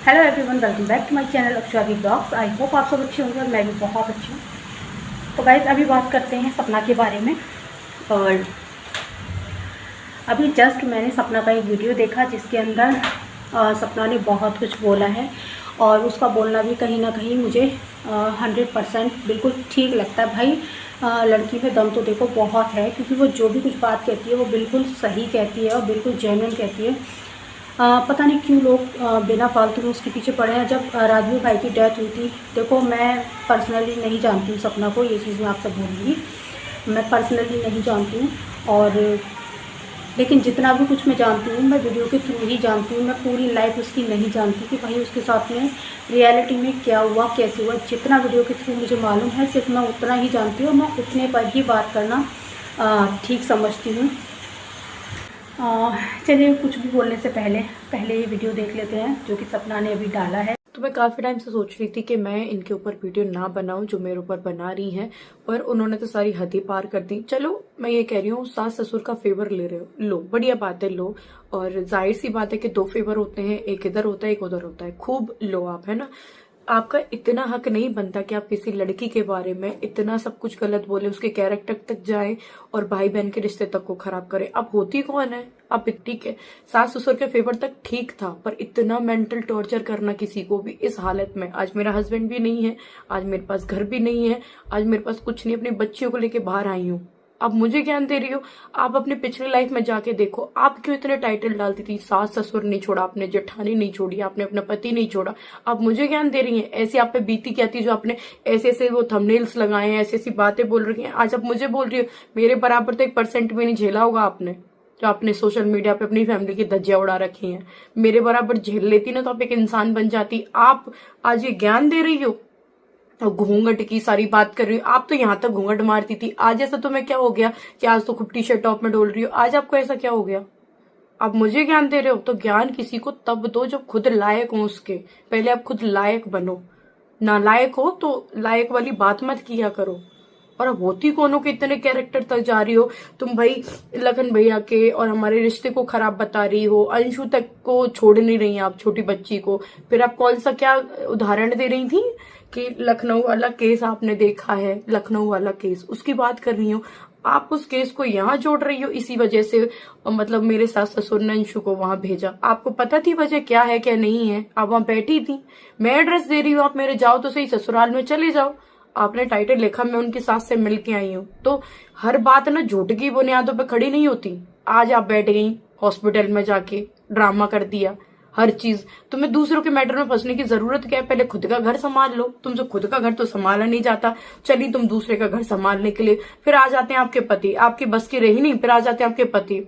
Hello everyone, welcome back to my channel Aksharadi blogs. I hope आप सब अच्छे होंगे और मैं भी बहुत अच्छी हूँ। तो गाइस, अभी बात करते हैं सपना के बारे में। और अभी जस्ट मैंने सपना का एक वीडियो देखा जिसके अंदर सपना ने बहुत कुछ बोला है और उसका बोलना भी कहीं ना कहीं मुझे 100% बिल्कुल ठीक लगता है। भाई लड़की में दम तो देखो बहुत है, क्योंकि वो जो भी कुछ बात कहती है वो बिल्कुल सही कहती है और बिल्कुल जेन्युइन कहती है। पता नहीं क्यों लोग बिना फालतू में उसके पीछे पड़े हैं। जब राजवीर भाई की डेथ हुई थी, देखो मैं पर्सनली नहीं जानती हूँ सपना को, ये चीज़ मैं आपसे बोलूँगी, मैं पर्सनली नहीं जानती हूँ। और लेकिन जितना भी कुछ मैं जानती हूँ मैं वीडियो के थ्रू ही जानती हूँ। मैं पूरी लाइफ उसकी नहीं जानती कि भाई उसके साथ में रियलिटी में क्या हुआ, कैसे हुआ। जितना वीडियो के थ्रू मुझे मालूम है सिर्फ मैं उतना ही जानती हूँ। मैं उतने पर ही बात करना ठीक समझती हूँ। चलिए, कुछ भी बोलने से पहले ये वीडियो देख लेते हैं जो कि सपना ने अभी डाला है। तो मैं काफी टाइम से सोच रही थी कि मैं इनके ऊपर वीडियो ना बनाऊं जो मेरे ऊपर बना रही हैं, पर उन्होंने तो सारी हद ही पार कर दी। चलो, मैं ये कह रही हूँ, सास ससुर का फेवर ले रहे हो, लो, बढ़िया बात है, लो। और जाहिर सी बात है कि दो फेवर होते हैं, एक इधर होता है एक उधर होता है, खूब लो आप, है ना। आपका इतना हक नहीं बनता कि आप किसी लड़की के बारे में इतना सब कुछ गलत बोले, उसके कैरेक्टर तक जाए और भाई बहन के रिश्ते तक को खराब करे। आप होती कौन है? आप ठीक है, सास ससुर के फेवर तक ठीक था, पर इतना मेंटल टॉर्चर करना किसी को भी इस हालत में। आज मेरा हस्बैंड भी नहीं है, आज मेरे पास घर भी नहीं है, आज मेरे पास कुछ नहीं, अपनी बच्चियों को लेके बाहर आई हूँ। आप मुझे ज्ञान दे रही हो? आप अपने पिछले लाइफ में जाके देखो, आप क्यों इतने टाइटल डालती थी? सास ससुर नहीं छोड़ा आपने, जेठानी नहीं छोड़ी आपने, अपना पति नहीं छोड़ा, आप मुझे ज्ञान दे रही हैं? ऐसी आप पे बीती क्या थी जो आपने ऐसे ऐसे वो थंबनेल्स लगाए हैं, ऐसी ऐसी बातें बोल रही हैं, आज आप मुझे बोल रही हो? मेरे बराबर तो 1% भी नहीं झेला होगा आपने, जो आपने सोशल मीडिया पे अपनी फैमिली की धज्जियां उड़ा रखी हैं। मेरे बराबर झेल लेती ना तो आप एक इंसान बन जाती। आप आज ये ज्ञान दे रही हो और घूंघट की सारी बात कर रही हो। आप तो यहाँ तक घूंघट मारती थी, आज ऐसा तुम्हें क्या हो गया कि आज तो खूब टी शर्ट टॉप में डोल रही हो? आज आपको ऐसा क्या हो गया? आप मुझे ज्ञान दे रहे हो? तो ज्ञान किसी को तब दो जब खुद लायक हो उसके। पहले आप खुद लायक बनो, नालायक हो तो लायक वाली बात मत किया करो। और अब होती कौन हो कि इतने कैरेक्टर तक जा रही हो तुम? भाई लखन भैया के और हमारे रिश्ते को खराब बता रही हो, अंशु तक को छोड़ नहीं रही आप, छोटी बच्ची को। फिर आप कौन सा क्या उदाहरण दे रही थी कि लखनऊ वाला केस आपने देखा है, लखनऊ वाला केस, उसकी बात कर रही हूँ। आप उस केस को यहाँ जोड़ रही हो इसी वजह से, मतलब मेरे सास ससुर ने अंशु को वहां भेजा। आपको पता थी वजह क्या है क्या नहीं है? आप वहां बैठी थी, मैं एड्रेस दे रही हूँ, आप मेरे जाओ तो सही, ससुराल में चले जाओ। आपने टाइटल लिखा मैं उनकी सास से मिल के आई हूँ। तो हर बात ना झूठ की बुनियादों पर खड़ी नहीं होती। आज आप बैठ गई हॉस्पिटल में जाके ड्रामा कर दिया, हर चीज। तुम्हें दूसरों के मैटर में फंसने की जरूरत क्या है? पहले खुद का घर संभाल लो। तुमसे खुद का घर तो संभाला नहीं जाता, चली तुम दूसरे का घर संभालने के लिए। फिर आ जाते हैं आपके पति, आपकी बस की रही नहीं, फिर आ जाते हैं आपके पति,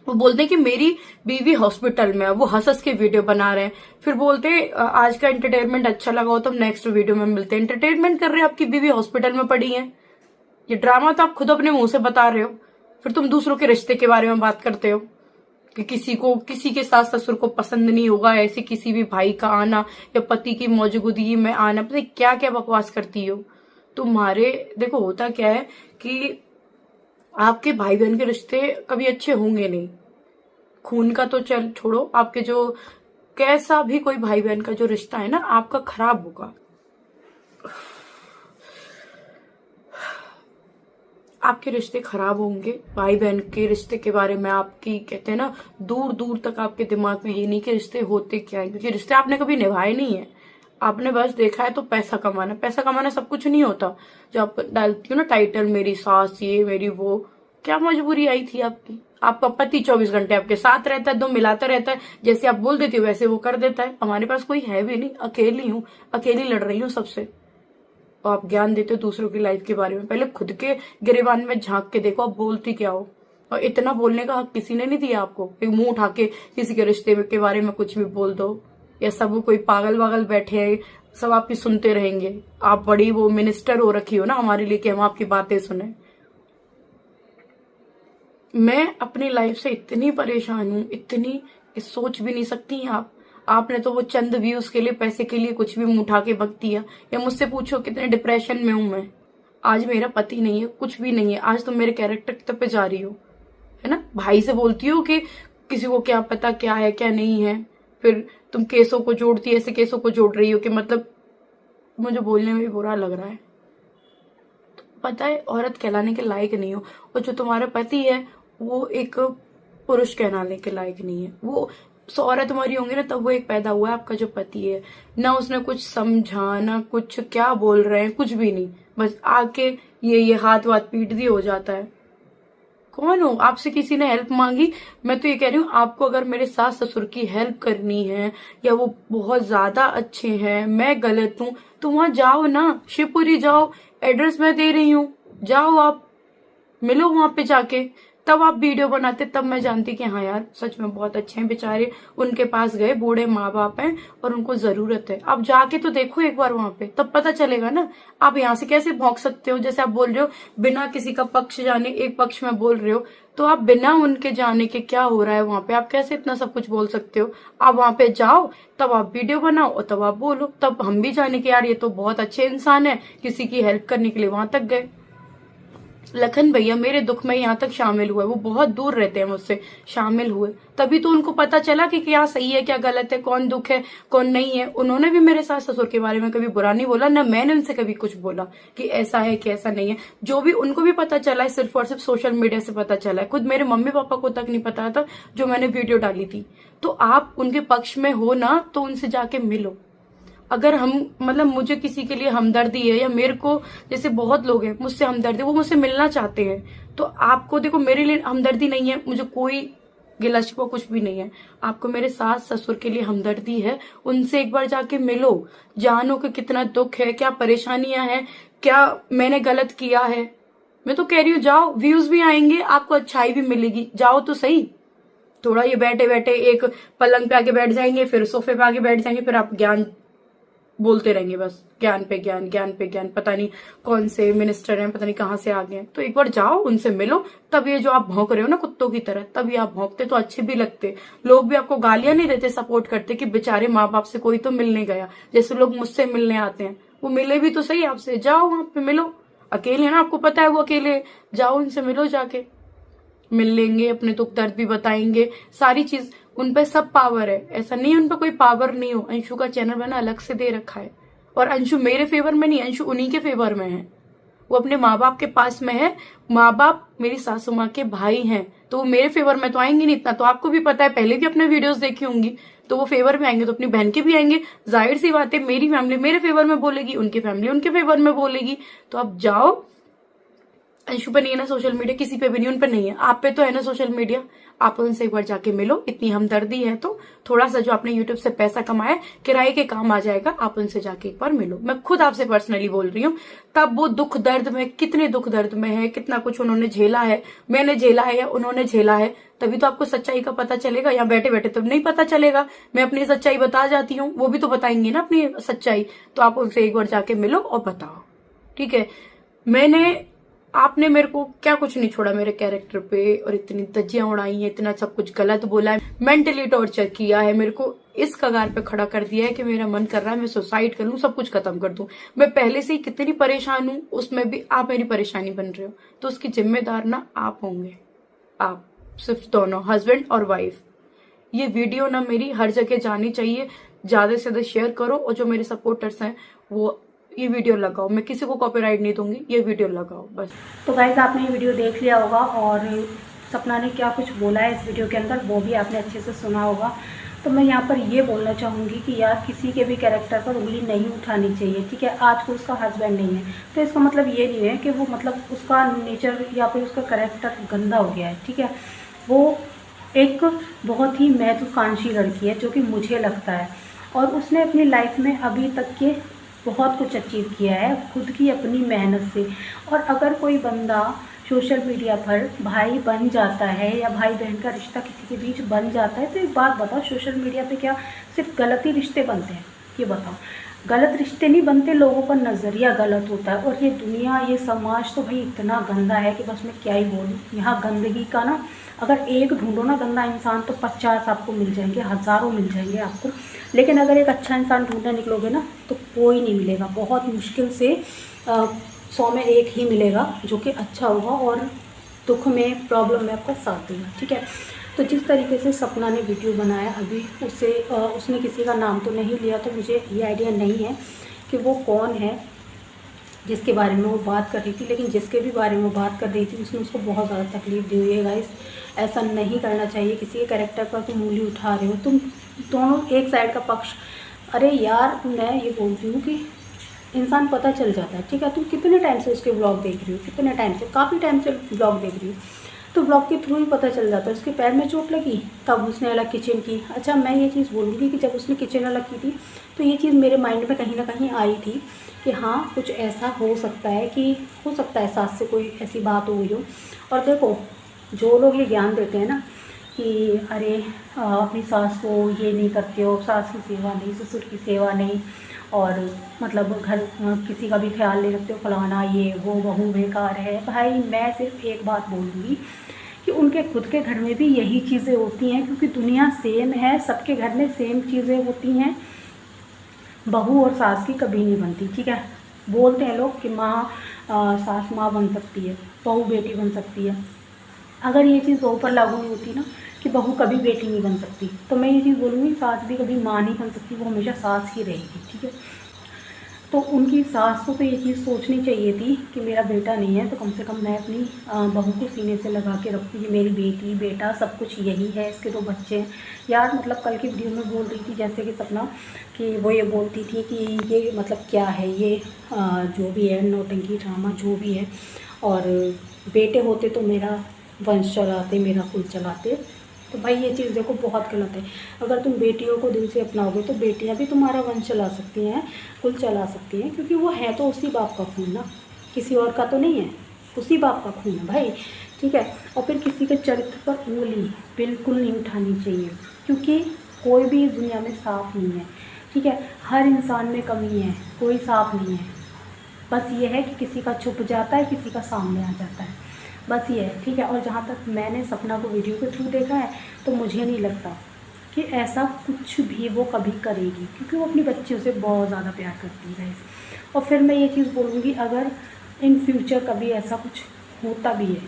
वो बोलते हैं कि मेरी बीवी हॉस्पिटल में है, वो हंस हंस के वीडियो बना रहे हैं। फिर बोलते हैं आज का एंटरटेनमेंट अच्छा लगा हो तो हम नेक्स्ट वीडियो में मिलते हैं। एंटरटेनमेंट कर रहे हैं, आपकी बीवी हॉस्पिटल में पड़ी है। ये ड्रामा तो आप खुद अपने मुंह से बता रहे हो। फिर तुम दूसरों के रिश्ते के बारे में बात करते हो कि किसी के सास ससुर को पसंद नहीं होगा ऐसे किसी भी भाई का आना या पति की मौजूदगी में आना। पता क्या क्या बकवास करती हो तुम्हारे। देखो होता क्या है कि आपके भाई बहन के रिश्ते कभी अच्छे होंगे नहीं। खून का तो चल छोड़ो, आपके जो कैसा भी कोई भाई बहन का जो रिश्ता है ना, आपका खराब होगा। आपके रिश्ते खराब होंगे। भाई बहन के रिश्ते के बारे में आपकी कहते हैं ना, दूर दूर तक आपके दिमाग में ये नहीं कि रिश्ते होते क्या है, क्योंकि रिश्ते आपने कभी निभाए नहीं है। आपने बस देखा है तो पैसा कमाना, पैसा कमाना सब कुछ नहीं होता। जो आप डालती हो ना टाइटल, मेरी सास ये मेरी वो, क्या मजबूरी आई थी आपकी? आपका पति 24 घंटे आपके साथ रहता है, दो मिलाता रहता है, जैसे आप बोल देती हो वैसे वो कर देता है। हमारे पास कोई है भी नहीं, अकेली हूँ, अकेली लड़ रही हूँ सबसे। और आप ज्ञान देते हो दूसरों की लाइफ के बारे में। पहले खुद के गिरेबान में झांक के देखो आप बोलती क्या हो। और इतना बोलने का हक किसी ने नहीं दिया आपको, एक मुंह उठा के किसी के रिश्ते के बारे में कुछ भी बोल दो, या सब कोई पागल वागल बैठे हैं सब आपकी सुनते रहेंगे। आप बड़ी वो मिनिस्टर हो रखी हो ना हमारे लिए कि हम आपकी बातें सुने। मैं अपनी लाइफ से इतनी परेशान हूँ, इतनी सोच भी नहीं सकती आप। आपने तो वो चंद व्यूज के लिए, पैसे के लिए कुछ भी मुंह उठा के बक दिया। या मुझसे पूछो कितने डिप्रेशन में हूं मैं। आज मेरा पति नहीं है, कुछ भी नहीं है, आज तुम मेरे कैरेक्टर तक पे जा रही हो, है ना। भाई से बोलती हो कि किसी को क्या पता क्या है क्या नहीं है, फिर तुम केसों को जोड़ती, ऐसे केसों को जोड़ रही हो कि मतलब मुझे बोलने में भी बुरा लग रहा है। पता है औरत कहलाने के लायक नहीं हो, और जो तुम्हारा पति है वो एक पुरुष कहलाने के लायक नहीं है। वो 100 औरत तुम्हारी होंगी ना, तब वो एक पैदा हुआ है आपका जो पति है ना। उसने कुछ समझा ना कुछ, क्या बोल रहे हैं कुछ भी नहीं, बस आके ये हाथ वाथ पीट दी हो जाता है। कौन हो? आपसे किसी ने हेल्प मांगी? मैं तो ये कह रही हूँ, आपको अगर मेरे सास ससुर की हेल्प करनी है या वो बहुत ज्यादा अच्छे हैं, मैं गलत हूँ, तो वहां जाओ ना, शिवपुरी जाओ, एड्रेस मैं दे रही हूँ, जाओ आप मिलो वहां पे जाके। तब आप वीडियो बनाते, तब मैं जानती कि हाँ यार सच में बहुत अच्छे हैं बेचारे, उनके पास गए, बूढ़े माँ बाप हैं और उनको जरूरत है। आप जाके तो देखो एक बार वहां पे, तब पता चलेगा ना। आप यहाँ से कैसे भौंक सकते हो? जैसे आप बोल रहे हो बिना किसी का पक्ष जाने एक पक्ष में बोल रहे हो, तो आप बिना उनके जाने के क्या हो रहा है वहां पे, आप कैसे इतना सब कुछ बोल सकते हो? आप वहां पे जाओ, तब आप वीडियो बनाओ और तब आप बोलो, तब हम भी जाने के यार ये तो बहुत अच्छे इंसान है, किसी की हेल्प करने के लिए वहां तक गए। लखन भैया मेरे दुख में यहाँ तक शामिल हुए, वो बहुत दूर रहते हैं मुझसे, शामिल हुए, तभी तो उनको पता चला कि क्या सही है क्या गलत है, कौन दुख है कौन नहीं है। उन्होंने भी मेरे सास ससुर के बारे में कभी बुरा नहीं बोला, ना मैंने उनसे कभी कुछ बोला कि ऐसा है कि ऐसा नहीं है। जो भी उनको भी पता चला है सिर्फ और सिर्फ सोशल मीडिया से पता चला है, खुद मेरे मम्मी पापा को तक नहीं पता था जो मैंने वीडियो डाली थी। तो आप उनके पक्ष में हो ना, तो उनसे जाके मिलो। अगर हम मतलब मुझे किसी के लिए हमदर्दी है, या मेरे को जैसे बहुत लोग हैं मुझसे हमदर्दी, वो मुझसे मिलना चाहते हैं, तो आपको देखो मेरे लिए हमदर्दी नहीं है, मुझे कोई गिला शिकवा कुछ भी नहीं है, आपको मेरे सास ससुर के लिए हमदर्दी है, उनसे एक बार जाके मिलो, जानो कि कितना दुख है, क्या परेशानियां हैं, क्या मैंने गलत किया है। मैं तो कह रही हूँ जाओ, व्यूज भी आएंगे, आपको अच्छाई भी मिलेगी, जाओ तो सही। थोड़ा ये बैठे बैठे एक पलंग पे आके बैठ जाएंगे, फिर सोफे पे आके बैठ जाएंगे, फिर आप ज्ञान बोलते रहेंगे, बस ज्ञान पे ज्ञान, ज्ञान पे ज्ञान, पता नहीं कौन से मिनिस्टर हैं, पता नहीं कहाँ से आ गए हैं। तो एक बार जाओ उनसे मिलो, तब ये जो आप भौंक रहे हो ना कुत्तों की तरह, तब ये आप भौंकते तो अच्छे भी लगते, लोग भी आपको गालियां नहीं देते, सपोर्ट करते कि बेचारे माँ बाप से कोई तो मिलने गया, जैसे लोग मुझसे मिलने आते हैं, वो मिले भी तो सही आपसे, जाओ वहां पे मिलो। अकेले है ना, आपको पता है वो अकेले, जाओ उनसे मिलो, जाके मिल लेंगे, अपने दुख दर्द भी बताएंगे, सारी चीज उन पे सब पावर है, ऐसा नहीं उन पे कोई पावर नहीं हो। अंशु का चैनल मैंने अलग से दे रखा है, और अंशु मेरे फेवर में नहीं, अंशु उन्हीं के फेवर में है, वो अपने माँ बाप के पास में है, माँ बाप मेरी सासू माँ के भाई हैं, तो वो मेरे फेवर में तो आएंगे नहीं, इतना तो आपको भी पता है, पहले भी अपने वीडियोस देखी होंगी, तो वो फेवर में आएंगे तो अपनी बहन के भी आएंगे, जाहिर सी बात है मेरी फैमिली मेरे फेवर में बोलेगी, उनकी फैमिली उनके फेवर में बोलेगी। तो आप जाओ, अंशु पे नहीं है ना सोशल मीडिया, किसी पे भी नहीं, उन पे नहीं है, आप पे तो है ना सोशल मीडिया, आप उनसे एक बार जाके मिलो, इतनी हमदर्दी है तो थोड़ा सा जो आपने यूट्यूब से पैसा कमाया किराए के काम आ जाएगा, आप उनसे जाके एक बार मिलो। मैं खुद आपसे पर्सनली बोल रही हूँ, तब वो दुख दर्द में, कितने दुख दर्द में है, कितना कुछ उन्होंने झेला है, मैंने झेला है या उन्होंने झेला है, तभी तो आपको सच्चाई का पता चलेगा। यहाँ बैठे बैठे तो नहीं पता चलेगा, मैं अपनी सच्चाई बता जाती हूँ, वो भी तो बताएंगे ना अपनी सच्चाई, तो आप उनसे एक बार जाके मिलो और बताओ, ठीक है। आपने मेरे को क्या कुछ नहीं छोड़ा मेरे कैरेक्टर पे, और इतनी धज्जियां उड़ाई हैं, इतना सब कुछ गलत बोला है, मेंटली टॉर्चर किया है, मेरे को इस कगार पे खड़ा कर दिया है कि मेरा मन कर रहा है मैं सुसाइड कर लूं, सब कुछ खत्म कर दूं। मैं पहले से ही कितनी परेशान हूं, उसमें भी आप मेरी परेशानी बन रहे हो, तो उसकी जिम्मेदार ना आप होंगे, आप सिर्फ दोनों हस्बैंड और वाइफ। ये वीडियो ना मेरी हर जगह जानी चाहिए, ज्यादा से ज्यादा शेयर करो, और जो मेरे सपोर्टर्स हैं वो ये वीडियो लगाओ, मैं किसी को कॉपीराइट नहीं दूंगी, ये वीडियो लगाओ बस। तो गाइस आपने ये वीडियो देख लिया होगा, और सपना ने क्या कुछ बोला है इस वीडियो के अंदर वो भी आपने अच्छे से सुना होगा। तो मैं यहाँ पर ये बोलना चाहूँगी कि यार किसी के भी कैरेक्टर पर उंगली नहीं उठानी चाहिए, ठीक है। आज को उसका हस्बैंड नहीं है तो इसका मतलब ये नहीं है कि वो मतलब उसका नेचर या फिर उसका कैरेक्टर गंदा हो गया है, ठीक है। वो एक बहुत ही महत्वाकांक्षी लड़की है जो कि मुझे लगता है, और उसने अपनी लाइफ में अभी तक के बहुत कुछ अचीव किया है खुद की अपनी मेहनत से। और अगर कोई बंदा सोशल मीडिया पर भाई बन जाता है या भाई बहन का रिश्ता किसी के बीच बन जाता है, तो एक बात बताओ, सोशल मीडिया पे क्या सिर्फ गलत ही रिश्ते बनते हैं? ये बताओ, गलत रिश्ते नहीं बनते, लोगों का नज़रिया गलत होता है। और ये दुनिया, ये समाज तो भाई इतना गंदा है कि बस मैं क्या ही बोलूँ। यहाँ गंदगी का ना, अगर एक ढूंढो ना गंदा इंसान तो 50 आपको मिल जाएंगे, हज़ारों मिल जाएंगे आपको, लेकिन अगर एक अच्छा इंसान ढूंढने निकलोगे ना तो कोई नहीं मिलेगा, बहुत मुश्किल से 100 में 1 ही मिलेगा जो कि अच्छा होगा और दुख में, प्रॉब्लम में आपका साथ देगा, ठीक है। तो जिस तरीके से सपना ने वीडियो बनाया अभी, उसने किसी का नाम तो नहीं लिया, तो मुझे ये आइडिया नहीं है कि वो कौन है जिसके बारे में वो बात कर रही थी, लेकिन जिसके भी बारे में वो बात कर रही थी उसने उसको बहुत ज़्यादा तकलीफ़ दी हुई है गाइस। ऐसा नहीं करना चाहिए, किसी के कैरेक्टर पर तुम उंगली उठा रहे हो, तुम दोनों एक साइड का पक्ष। अरे यार, मैं ये बोलती हूँ कि इंसान पता चल जाता है, ठीक है। तुम कितने टाइम से उसके ब्लॉग देख रही हो, कितने टाइम से, काफ़ी टाइम से ब्लॉग देख रही हो, तो ब्लॉग के थ्रू ही पता चल जाता है। उसके पैर में चोट लगी तब उसने अलग किचन की। अच्छा, मैं ये चीज़ बोलूँगी कि जब उसने किचन अलग की थी तो ये चीज़ मेरे माइंड में कहीं ना कहीं आई थी कि हाँ, कुछ ऐसा हो सकता है कि हो सकता है सास से कोई ऐसी बात हो गई हो। और देखो, जो लोग ये ज्ञान देते हैं ना कि अरे अपनी सास को ये नहीं करते हो, सास की सेवा नहीं, ससुर की सेवा नहीं, और मतलब घर किसी का भी ख्याल नहीं रखते हो, फलाना ये वो, बहू बेकार है। भाई मैं सिर्फ एक बात बोलूँगी कि उनके खुद के घर में भी यही चीज़ें होती हैं, क्योंकि दुनिया सेम है, सबके घर में सेम चीज़ें होती हैं। बहू और सास की कभी नहीं बनती, ठीक है। बोलते हैं लोग कि सास माँ बन सकती है, बहू बेटी बन सकती है। अगर ये चीज़ बहू पर लागू नहीं होती ना कि बहू कभी बेटी नहीं बन सकती, तो मैं ये चीज़ बोलूँगी सास भी कभी माँ नहीं बन सकती, वो हमेशा सास ही रहेगी, ठीक है। तो उनकी सास को तो ये चीज़ सोचनी चाहिए थी कि मेरा बेटा नहीं है तो कम से कम मैं अपनी बहू को सीने से लगा के रखूँ, ये मेरी बेटी बेटा सब कुछ यही है, इसके 2 बच्चे हैं। यार मतलब कल की वीडियो में बोल रही थी जैसे कि सपना, कि वो ये बोलती थी कि ये मतलब क्या है ये, जो भी है नौटंकी ड्रामा जो भी है, और बेटे होते तो मेरा वंश चलाते, मेरा कुल चलाते। तो भाई ये चीज़ देखो बहुत गलत है। अगर तुम बेटियों को दिल से अपनाओगे तो बेटियां भी तुम्हारा वंश चला सकती हैं, कुल चला सकती हैं, क्योंकि वो है तो उसी बाप का खून ना, किसी और का तो नहीं है, उसी बाप का खून है भाई, ठीक है। और फिर किसी के चरित्र पर उंगली बिल्कुल नहीं उठानी चाहिए, क्योंकि कोई भी इस दुनिया में साफ नहीं है, ठीक है। हर इंसान में कमी है, कोई साफ नहीं है। बस ये है कि किसी का छुप जाता है, किसी का सामने आ जाता है, बस ये है, ठीक है। और जहाँ तक मैंने सपना को वीडियो के थ्रू देखा है तो मुझे नहीं लगता कि ऐसा कुछ भी वो कभी करेगी, क्योंकि वो अपनी बच्चियों से बहुत ज़्यादा प्यार करती है। और फिर मैं ये चीज़ बोलूँगी, अगर इन फ्यूचर कभी ऐसा कुछ होता भी है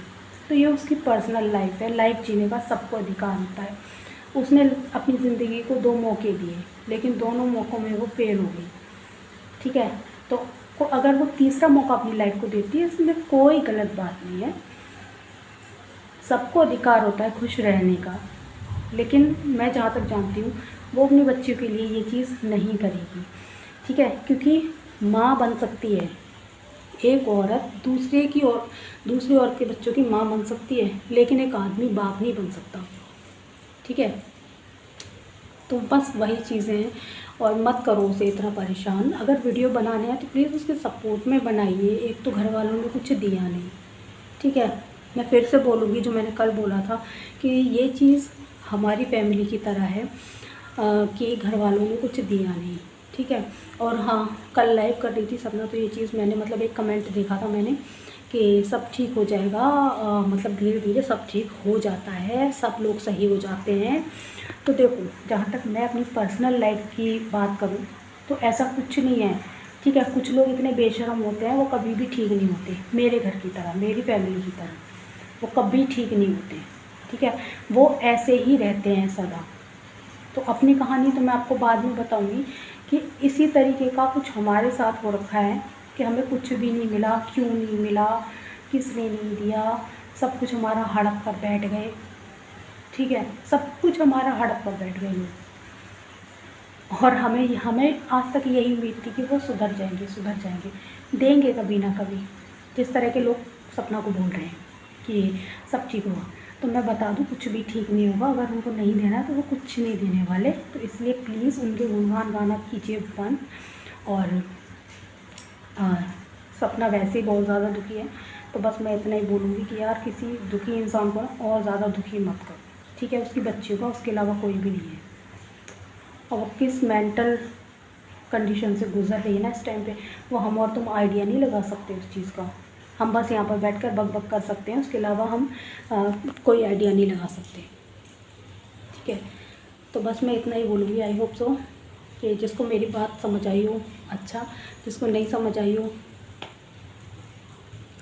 तो ये उसकी पर्सनल लाइफ है, लाइफ जीने का सबको अधिकार होता है। उसने अपनी ज़िंदगी को 2 मौके दिए, लेकिन दोनों मौक़ों में वो फेल हो गई, ठीक है। तो अगर वो तीसरा मौका अपनी लाइफ को देती है, इसमें कोई गलत बात नहीं है, सबको अधिकार होता है खुश रहने का। लेकिन मैं जहाँ तक जानती हूँ वो अपनी बच्चियों के लिए ये चीज़ नहीं करेगी, ठीक है। क्योंकि माँ बन सकती है एक औरत, दूसरी औरत के बच्चों की माँ बन सकती है, लेकिन एक आदमी बाप नहीं बन सकता, ठीक है। तो बस वही चीज़ें हैं, और मत करो उसे इतना परेशान। अगर वीडियो बनाने हैं तो प्लीज़ उसके सपोर्ट में बनाइए। एक तो घर वालों ने कुछ दिया नहीं, ठीक है। मैं फिर से बोलूँगी जो मैंने कल बोला था कि ये चीज़ हमारी फैमिली की तरह है, कि घर वालों ने कुछ दिया नहीं, ठीक है। और हाँ, कल लाइव कर रही थी सपना, तो ये चीज़ मैंने मतलब एक कमेंट देखा था मैंने कि सब ठीक हो जाएगा, मतलब धीरे धीरे सब ठीक हो जाता है, सब लोग सही हो जाते हैं। तो देखो, जहाँ तक मैं अपनी पर्सनल लाइफ की बात करूँ तो ऐसा कुछ नहीं है, ठीक है। कुछ लोग इतने बेशर्म होते हैं, वो कभी भी ठीक नहीं होते, मेरे घर की तरह, मेरी फैमिली की तरह वो कभी ठीक नहीं होते, ठीक है। वो ऐसे ही रहते हैं सदा। तो अपनी कहानी तो मैं आपको बाद में बताऊंगी कि इसी तरीके का कुछ हमारे साथ हो रखा है कि हमें कुछ भी नहीं मिला, क्यों नहीं मिला, किसने नहीं दिया, सब कुछ हमारा हड़प कर बैठ गए, ठीक है। सब कुछ हमारा हड़प कर बैठ गए लोग, और हमें आज तक यही उम्मीद थी कि वो सुधर जाएंगे, देंगे कभी ना कभी, जिस तरह के लोग सपना को बोल रहे हैं कि सब ठीक होगा। तो मैं बता दूं, कुछ भी ठीक नहीं होगा। अगर उनको नहीं देना है तो वो कुछ नहीं देने वाले। तो इसलिए प्लीज़ उनके गुणगान गाना कीजिए बंद। और सपना वैसे ही बहुत ज़्यादा दुखी है, तो बस मैं इतना ही बोलूँगी कि यार किसी दुखी इंसान को ना और ज़्यादा दुखी मत करो, ठीक है। उसकी बच्ची को, उसके अलावा कोई भी नहीं है। और वो किस मेंटल कंडीशन से गुजर रही है ना इस टाइम पे, वो हम और तुम आइडिया नहीं लगा सकते उस चीज़ का। हम बस यहाँ पर बैठकर बक कर सकते हैं, उसके अलावा हम कोई आइडिया नहीं लगा सकते, ठीक है। तो बस मैं इतना ही बोलूँगी। आई होप सो कि जिसको मेरी बात समझ आई हो अच्छा, जिसको नहीं समझ आई हो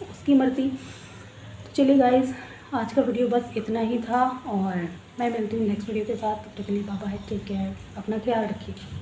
उसकी मर्ज़ी। तो चलिए गाइज़, आज का वीडियो बस इतना ही था, और मैं मिलती हूँ नेक्स्ट वीडियो के साथ। तब तक के लिए बाय बाय, टेक केयर, अपना ख्याल रखिए।